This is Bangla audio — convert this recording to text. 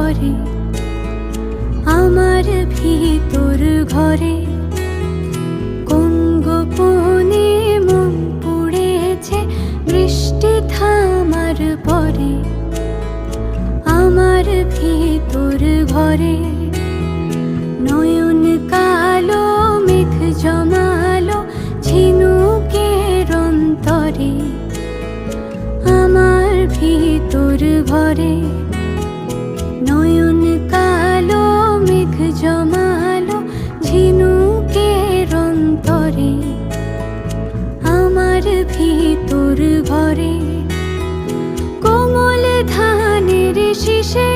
করে আমার ভিতর ঘরে। কোন গোপনে মন পুড়েছে বৃষ্টি থামার পরে আমার ভিতর ঘরে। নয়ন কালো মেঘ জমালো ঝিনুকের অন্তরে আমার ভিতর ঘরে। নয়ন কালো মেঘ জমালো ঝিনুকের অন্তরে আমার ভিতর ঘরে। কোমল ধানের শীষে